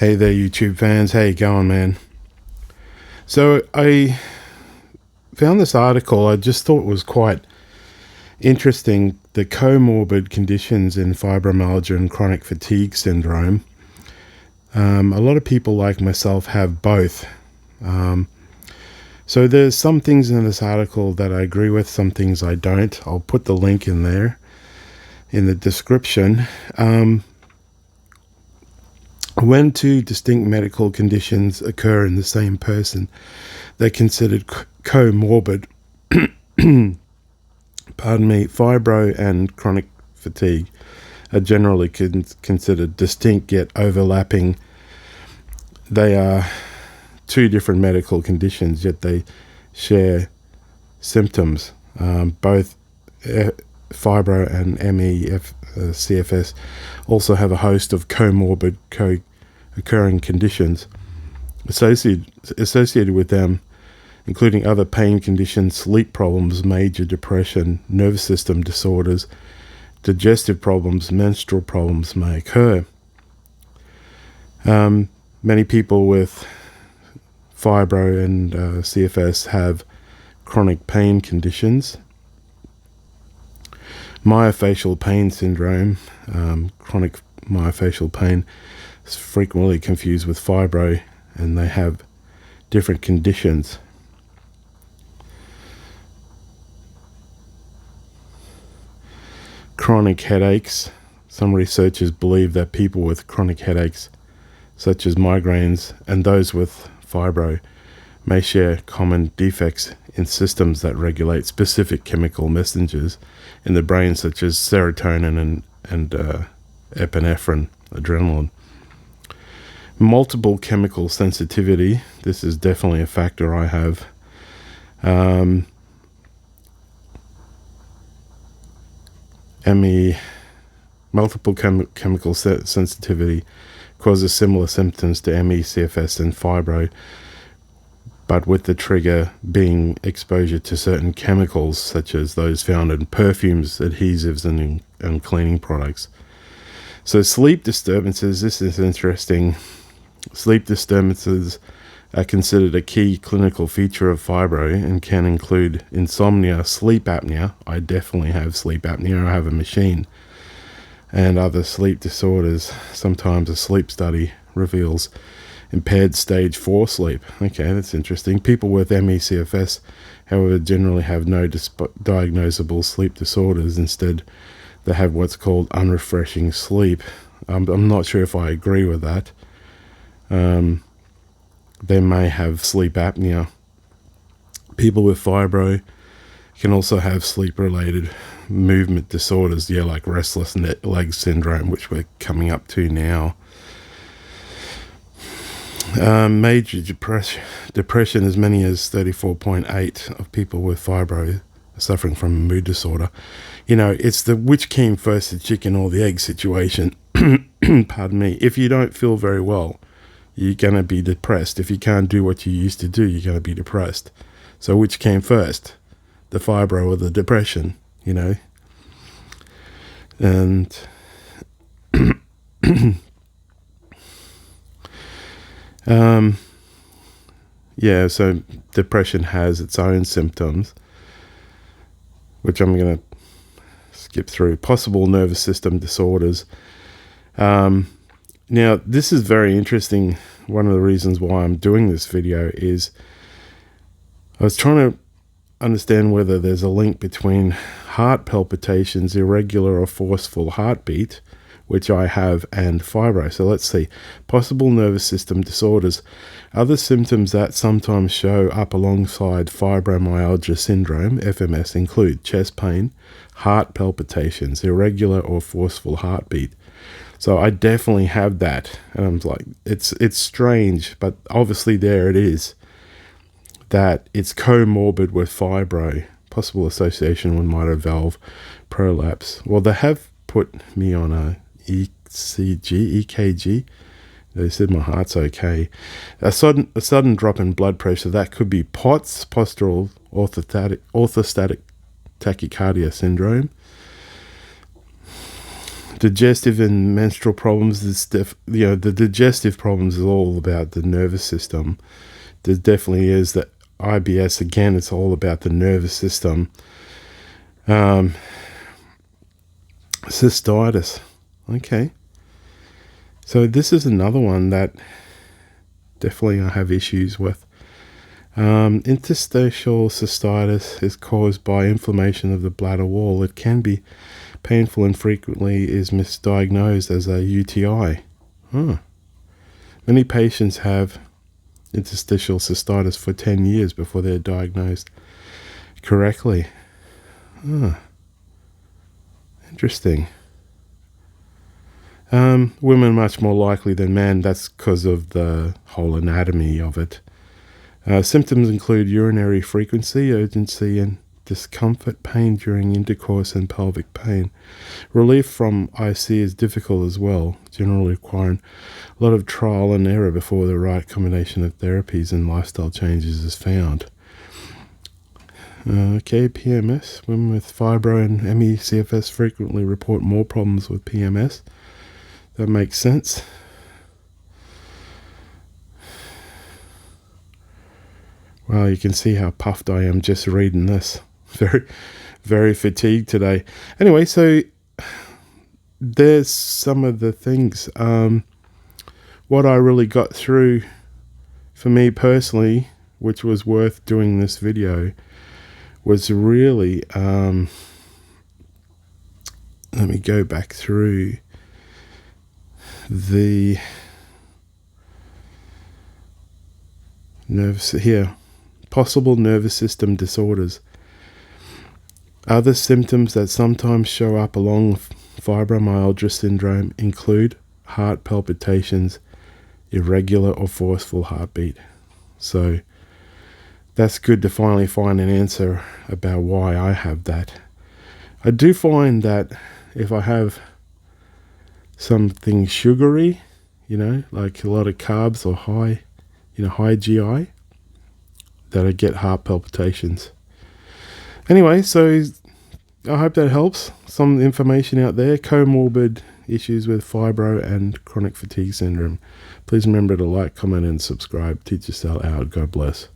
Hey there, YouTube fans. How you going, man? So I found this article I just thought was quite interesting. The comorbid conditions in fibromyalgia and chronic fatigue syndrome. A lot of people like myself have both. So there's some things in this article that I agree with, some things I don't. I'll put the link in there in the description. When two distinct medical conditions occur in the same person, they're considered comorbid. Pardon me, fibro and chronic fatigue are generally considered distinct yet overlapping. They are two different medical conditions, yet they share symptoms. Both fibro and CFS also have a host of comorbid co-occurring conditions associated with them, including other pain conditions, sleep problems, major depression, nervous system disorders, digestive problems, menstrual problems may occur. Many people with fibro and CFS have chronic pain conditions. Myofascial pain syndrome, chronic myofascial pain, is frequently confused with fibro, and they have different conditions. Chronic headaches. Some researchers believe that people with chronic headaches, such as migraines, and those with fibro may share common defects in systems that regulate specific chemical messengers in the brain, such as serotonin and epinephrine, adrenaline. Multiple chemical sensitivity. This is definitely a factor I have. Multiple chemical sensitivity causes similar symptoms to ME, CFS, and fibro, but with the trigger being exposure to certain chemicals, such as those found in perfumes, adhesives, and cleaning products. So sleep disturbances, this is interesting. Sleep disturbances are considered a key clinical feature of fibro and can include insomnia, sleep apnea. I definitely have sleep apnea. I have a machine. And other sleep disorders. Sometimes a sleep study reveals impaired stage 4 sleep. Okay, that's interesting. People with ME/CFS, however, generally have no diagnosable sleep disorders. Instead, they have what's called unrefreshing sleep. I'm not sure if I agree with that. They may have sleep apnea. People with fibro can also have sleep-related movement disorders, like restless leg syndrome, which we're coming up to now. Major depression, as many as 34.8% of people with fibro are suffering from a mood disorder. It's the which came first, the chicken or the egg situation. Pardon me. If you don't feel very well, you're going to be depressed. If you can't do what you used to do, you're going to be depressed. So which came first, the fibro or the depression, And so depression has its own symptoms, which I'm going to skip through. Possible nervous system disorders. Now, this is very interesting. One of the reasons why I'm doing this video is I was trying to understand whether there's a link between heart palpitations, irregular or forceful heartbeat, which I have, and fibro. So let's see. Possible nervous system disorders. Other symptoms that sometimes show up alongside fibromyalgia syndrome, FMS, include chest pain, heart palpitations, irregular or forceful heartbeat. So I definitely have that. And I'm like, it's strange, but obviously there it is, that it's comorbid with fibro, possible association with mitral valve prolapse. Well, they have put me on a EKG. They said my heart's okay. A sudden drop in blood pressure, that could be POTS, postural orthostatic tachycardia syndrome. Digestive and menstrual problems, the digestive problems is all about the nervous system. There definitely is the IBS, again, it's all about the nervous system. Cystitis. Okay. So this is another one that definitely I have issues with. Interstitial cystitis is caused by inflammation of the bladder wall. It can be painful and frequently is misdiagnosed as a UTI. Many patients have interstitial cystitis for 10 years before they're diagnosed correctly. Interesting. Women much more likely than men. That's because of the whole anatomy of it. Symptoms include urinary frequency, urgency, and discomfort, pain during intercourse, and pelvic pain. Relief from IC is difficult as well, generally requiring a lot of trial and error before the right combination of therapies and lifestyle changes is found. Okay, PMS. Women with fibro and ME/CFS frequently report more problems with PMS. That makes sense. Well, you can see how puffed I am just reading this. Very, very fatigued today. Anyway, so there's some of the things. What I really got through for me personally, which was worth doing this video, was really, let me go back through the nerves here. Possible nervous system disorders. Other symptoms that sometimes show up along with fibromyalgia syndrome include heart palpitations, irregular or forceful heartbeat. So that's good to finally find an answer about why I have that. I do find that if I have something sugary, like a lot of carbs or high GI, that I get heart palpitations. Anyway, so I hope that helps. Some information out there. Comorbid issues with fibro and chronic fatigue syndrome. Please remember to like, comment, and subscribe. Teacher Sal out. God bless.